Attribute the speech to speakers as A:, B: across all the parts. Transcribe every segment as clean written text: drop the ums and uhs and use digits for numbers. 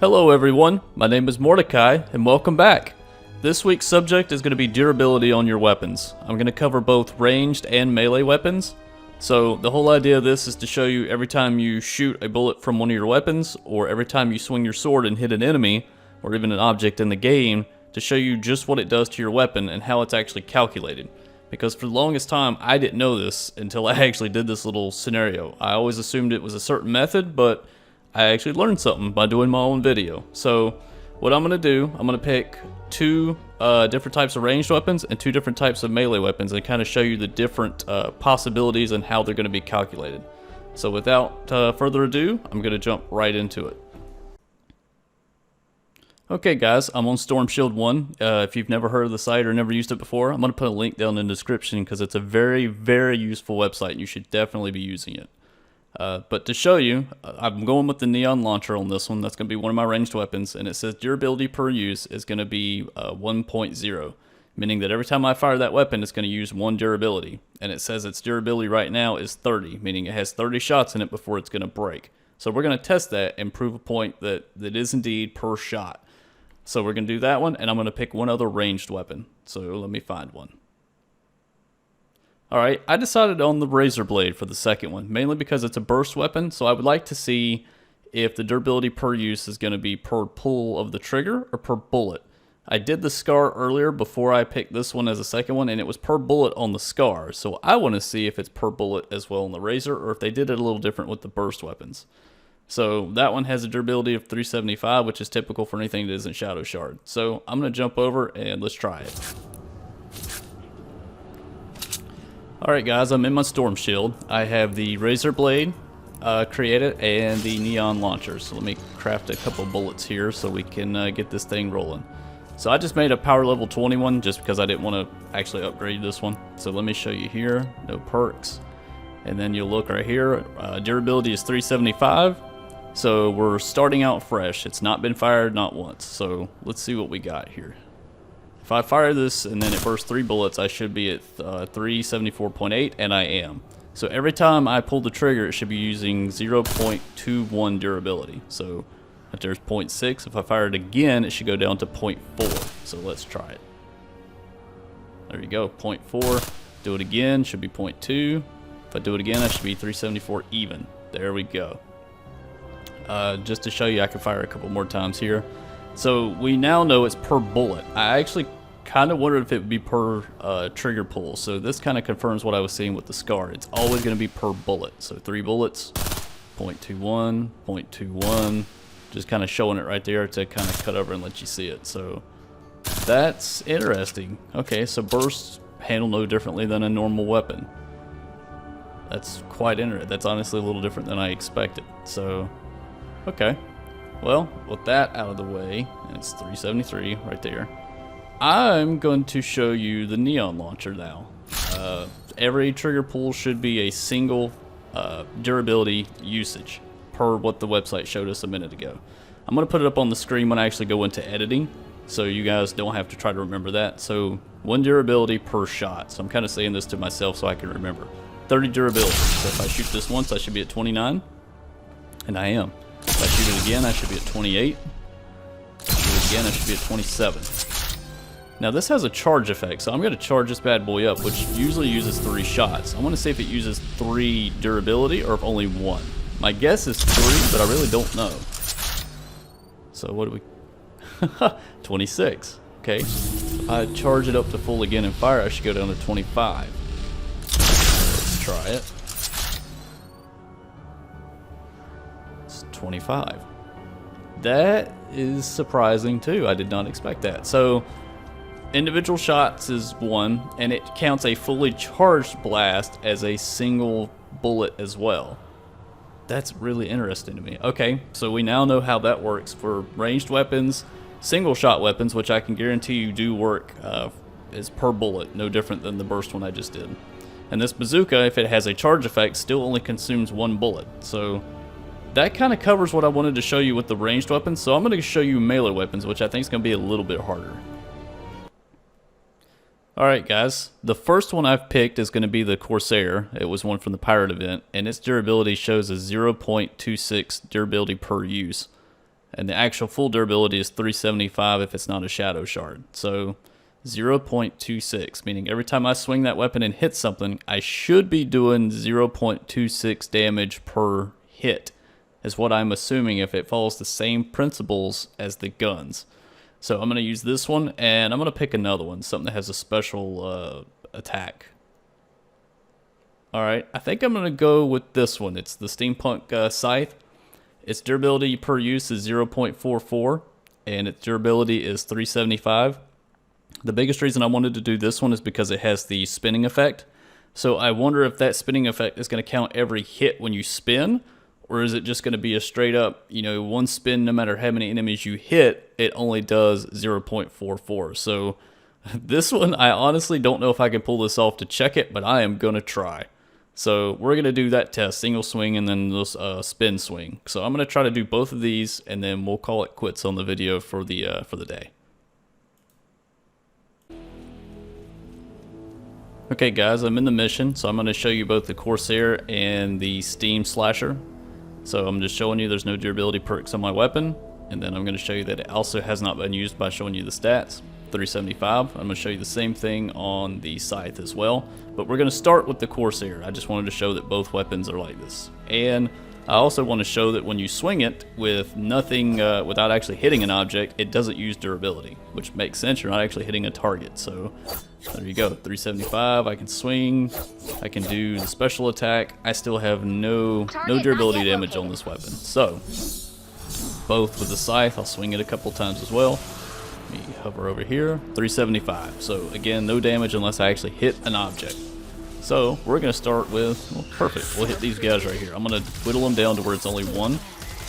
A: Hello everyone, my name is Mordecai and welcome back. This week's subject is going to be durability on your weapons. I'm going to cover both ranged and melee weapons. So the whole idea of this is to show you every time you shoot a bullet from one of your weapons, or every time you swing your sword and hit an enemy, or even an object in the game, to show you just what it does to your weapon and how it's actually calculated. Because for the longest time I didn't know this until I actually did this little scenario. I always assumed it was a certain method, but I actually learned something by doing my own video. So what I'm going to do, I'm going to pick two different types of ranged weapons and two different types of melee weapons and kind of show you the different possibilities and how they're going to be calculated. So without further ado, I'm going to jump right into it. Okay guys, I'm on Storm Shield 1. If you've never heard of the site or never used it before, I'm going to put a link down in the description because it's a very, very useful website and you should definitely be using it. But to show you, I'm going with the Neon Launcher on this one. That's going to be one of my ranged weapons, and it says durability per use is going to be 1.0, meaning that every time I fire that weapon, it's going to use 1 durability. And it says its durability right now is 30, meaning it has 30 shots in it before it's going to break. So we're going to test that and prove a point that is indeed per shot. So we're going to do that one, and I'm going to pick one other ranged weapon. So let me find one. Alright, I decided on the Razor Blade for the second one, mainly because it's a burst weapon, so I would like to see if the durability per use is going to be per pull of the trigger or per bullet. I did the Scar earlier before I picked this one as a second one, and it was per bullet on the Scar, so I want to see if it's per bullet as well on the Razor, or if they did it a little different with the burst weapons. So that one has a durability of 375, which is typical for anything that isn't Shadow Shard. So I'm going to jump over and let's try it. Alright guys, I'm in my Storm Shield. I have the Razor Blade created and the Neon Launcher. So let me craft a couple bullets here so we can get this thing rolling. So I just made a power level 21 just because I didn't want to actually upgrade this one. So let me show you here, no perks. And then you'll look right here, durability is 375. So we're starting out fresh. It's not been fired, not once. So let's see what we got here. If I fire this and then it bursts 3 bullets, I should be at 374.8, and I am. So every time I pull the trigger, it should be using 0.21 durability. So if there's 0.6, if I fire it again, it should go down to 0.4. So let's try it. There you go, 0.4. Do it again, should be 0.2. If I do it again, I should be 374 even. There we go. Just to show you, I can fire a couple more times here. So we now know it's per bullet. I actually kind of wondered if it would be per trigger pull. So this kind of confirms what I was seeing with the Scar. It's always going to be per bullet. So 3 bullets, 0.21, 0.21. Just kind of showing it right there to kind of cut over and let you see it. So that's interesting. Okay, so bursts handle no differently than a normal weapon. That's quite interesting. That's honestly a little different than I expected. So, okay. Well, with that out of the way, and it's 373 right there, I'm going to show you the Neon Launcher now. Every trigger pull should be a single durability usage per what the website showed us a minute ago. I'm going to put it up on the screen when I actually go into editing, so you guys don't have to try to remember that. So 1 durability per shot. So I'm kind of saying this to myself so I can remember. 30 durability. So if I shoot this once, I should be at 29, and I am. If I shoot it again, I should be at 28. If I shoot it again, I should be at 27. Now this has a charge effect, so I'm going to charge this bad boy up, which usually uses 3 shots. I want to see if it uses 3 durability or if only 1. My guess is 3, but I really don't know. So what do we... 26. Okay. If I charge it up to full again and fire, I should go down to 25. Let's try it. 25. That is surprising too. I did not expect that. So individual shots is 1, and it counts a fully charged blast as a single bullet as well. That's really interesting to me. Okay, so we now know how that works for ranged weapons, single shot weapons, which I can guarantee you do work is per bullet, no different than the burst one I just did. And this bazooka, if it has a charge effect, still only consumes 1 bullet. So that kind of covers what I wanted to show you with the ranged weapons, so I'm going to show you melee weapons, which I think is going to be a little bit harder. Alright guys, the first one I've picked is going to be the Corsair. It was one from the Pirate event, and its durability shows a 0.26 durability per use. And the actual full durability is 375 if it's not a shadow shard. So 0.26, meaning every time I swing that weapon and hit something, I should be doing 0.26 damage per hit, is what I'm assuming if it follows the same principles as the guns. So I'm going to use this one, and I'm going to pick another one, something that has a special attack. Alright, I think I'm going to go with this one. It's the Steampunk Scythe. Its durability per use is 0.44, and its durability is 375. The biggest reason I wanted to do this one is because it has the spinning effect. So I wonder if that spinning effect is going to count every hit when you spin, or is it just going to be a straight up, one spin, no matter how many enemies you hit, it only does 0.44. So this one, I honestly don't know if I can pull this off to check it, but I am going to try. So we're going to do that test, single swing and then this spin swing. So I'm going to try to do both of these, and then we'll call it quits on the video for the day. Okay guys, I'm in the mission, so I'm going to show you both the Corsair and the Steam Slasher. So I'm just showing you there's no durability perks on my weapon, and then I'm going to show you that it also has not been used by showing you the stats. 375. I'm going to show you the same thing on the Scythe as well, but we're going to start with the Corsair. I just wanted to show that both weapons are like this, and I also want to show that when you swing it with nothing, without actually hitting an object, it doesn't use durability, which makes sense. You're not actually hitting a target. So there you go, 375. I can swing, I can do the special attack. I still have no durability damage on this weapon. So both with the Scythe, I'll swing it a couple times as well. Let me hover over here, 375. So again, no damage unless I actually hit an object. So we're going to start with, well, perfect, we'll hit these guys right here. I'm going to whittle them down to where it's only one,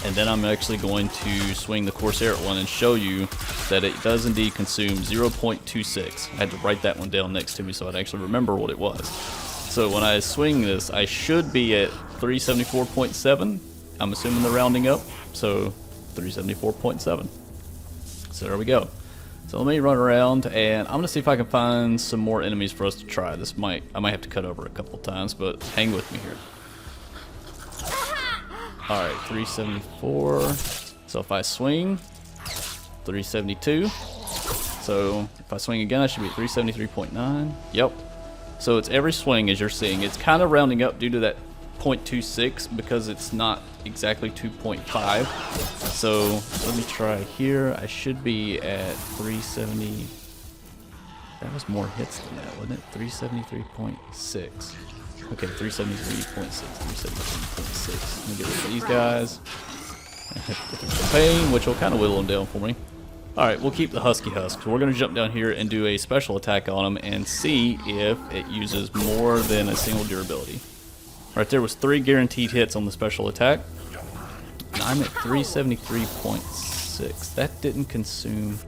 A: and then I'm actually going to swing the Corsair at one and show you that it does indeed consume 0.26. I had to write that one down next to me so I'd actually remember what it was. So when I swing this, I should be at 374.7. I'm assuming the rounding up, so 374.7. So there we go. So let me run around, and I'm gonna see if I can find some more enemies for us to try. I might have to cut over a couple times, but hang with me here. All right, 374. So if I swing, 372. So if I swing again, I should be at 373.9. Yep. So it's every swing, as you're seeing. It's kind of rounding up due to that 0.26 because it's not exactly 2.5. So let me try here. I should be at 370. That was more hits than that, wasn't it? 373.6. Okay, 373.6. 373.6. Let me get rid of these guys. Get the pain, which will kind of whittle them down for me. Alright, we'll keep the Husky Husk. So we're going to jump down here and do a special attack on them and see if it uses more than a single durability. Right there was 3 guaranteed hits on the special attack. And I'm at 373.6. That didn't consume...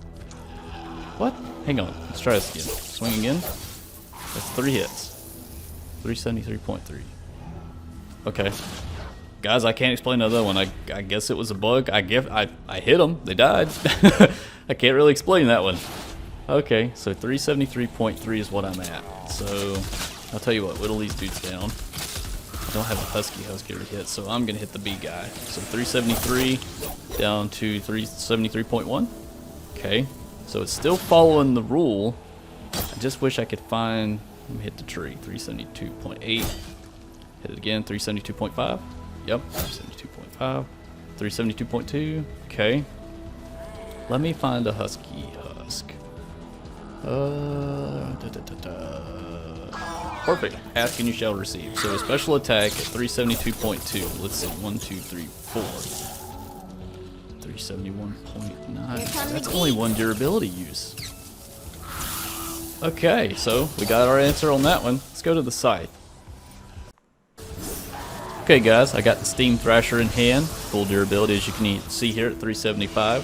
A: What? Hang on. Let's try this again. Swing again. That's 3 hits. 373.3. Okay. Guys, I can't explain another one. I guess it was a bug. I hit them. They died. I can't really explain that one. Okay, so 373.3 is what I'm at. So, I'll tell you what. Whittle these dudes down. I don't have a Husky Husk to hit, so I'm going to hit the B guy. So 373 down to 373.1. Okay, so it's still following the rule. I just wish I could find... Let me hit the tree. 372.8. Hit it again. 372.5. Yep, 372.5. 372.2. Okay. Let me find a Husky Husk. Perfect. Ask and you shall receive. So a special attack at 372.2. Let's see. 1, 2, 3, 4. 371.9. That's only 1 durability use. Okay, so we got our answer on that one. Let's go to the Scythe. Okay guys, I got the Steam Thrasher in hand. Full durability, as you can see here, at 375.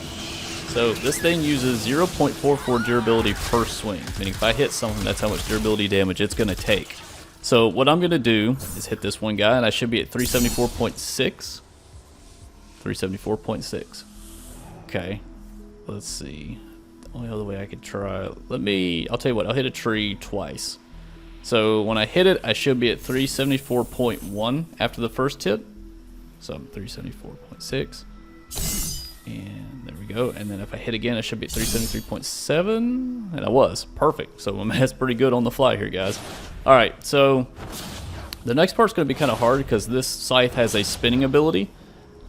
A: So this thing uses 0.44 durability per swing, meaning if I hit something, that's how much durability damage it's going to take. So what I'm going to do is hit this one guy, and I should be at 374.6. 374.6. Okay, let's see. The only other way I could try, I'll tell you what, I'll hit a tree twice. So when I hit it, I should be at 374.1 after the first hit. So I'm 374.6. And there we go. And then if I hit again, I should be at 373.7. And I was. Perfect. So my math's pretty good on the fly here, guys. Alright, so the next part's going to be kind of hard because this scythe has a spinning ability.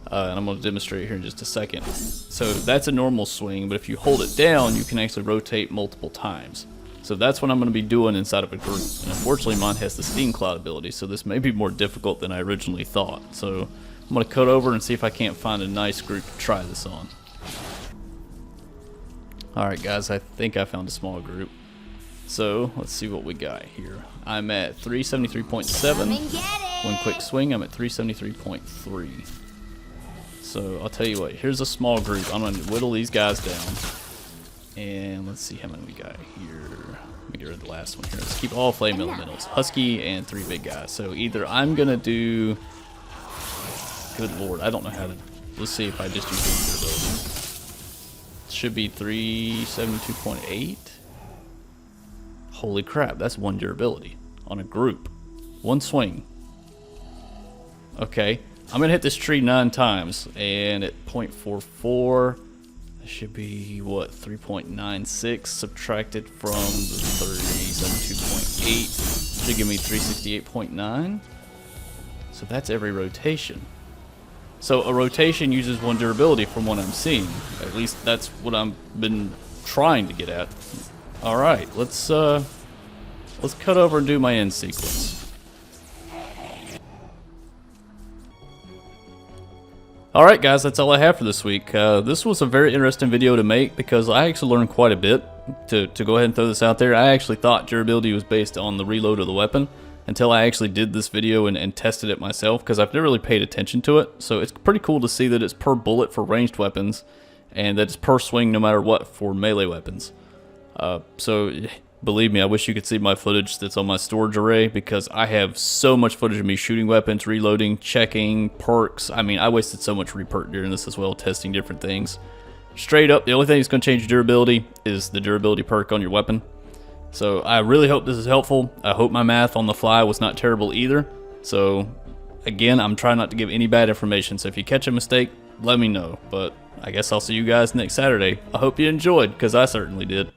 A: And I'm going to demonstrate here in just a second. So that's a normal swing, but if you hold it down, you can actually rotate multiple times. So that's what I'm going to be doing inside of a group. And unfortunately, mine has the Steam Cloud ability, so this may be more difficult than I originally thought. So I'm going to cut over and see if I can't find a nice group to try this on. Alright guys, I think I found a small group. So let's see what we got here. I'm at 373.7. One quick swing, I'm at 373.3. So I'll tell you what, here's a small group. I'm going to whittle these guys down. And let's see how many we got here. Let me get rid of the last one here. Let's keep all flame elementals. Husky and 3 big guys. So either I'm going to do... Good lord, I don't know how to... Let's see if I just use durability. It should be 372.8. Holy crap, that's 1 durability on a group. 1 swing. Okay. I'm going to hit this tree 9 times, and at 0.44, it should be, what, 3.96 subtracted from the 372.8, should give me 368.9. So that's every rotation. So a rotation uses 1 durability from what I'm seeing. At least that's what I've been trying to get at. Alright, let's cut over and do my end sequence. Alright guys, that's all I have for this week. This was a very interesting video to make because I actually learned quite a bit. To go ahead and throw this out there, I actually thought durability was based on the reload of the weapon until I actually did this video and tested it myself because I've never really paid attention to it. So it's pretty cool to see that it's per bullet for ranged weapons and that it's per swing no matter what for melee weapons. So believe me, I wish you could see my footage that's on my storage array because I have so much footage of me shooting weapons, reloading, checking, perks. I mean, I wasted so much reperk during this as well, testing different things. Straight up, the only thing that's going to change your durability is the durability perk on your weapon. So I really hope this is helpful. I hope my math on the fly was not terrible either. So again, I'm trying not to give any bad information. So if you catch a mistake, let me know. But I guess I'll see you guys next Saturday. I hope you enjoyed because I certainly did.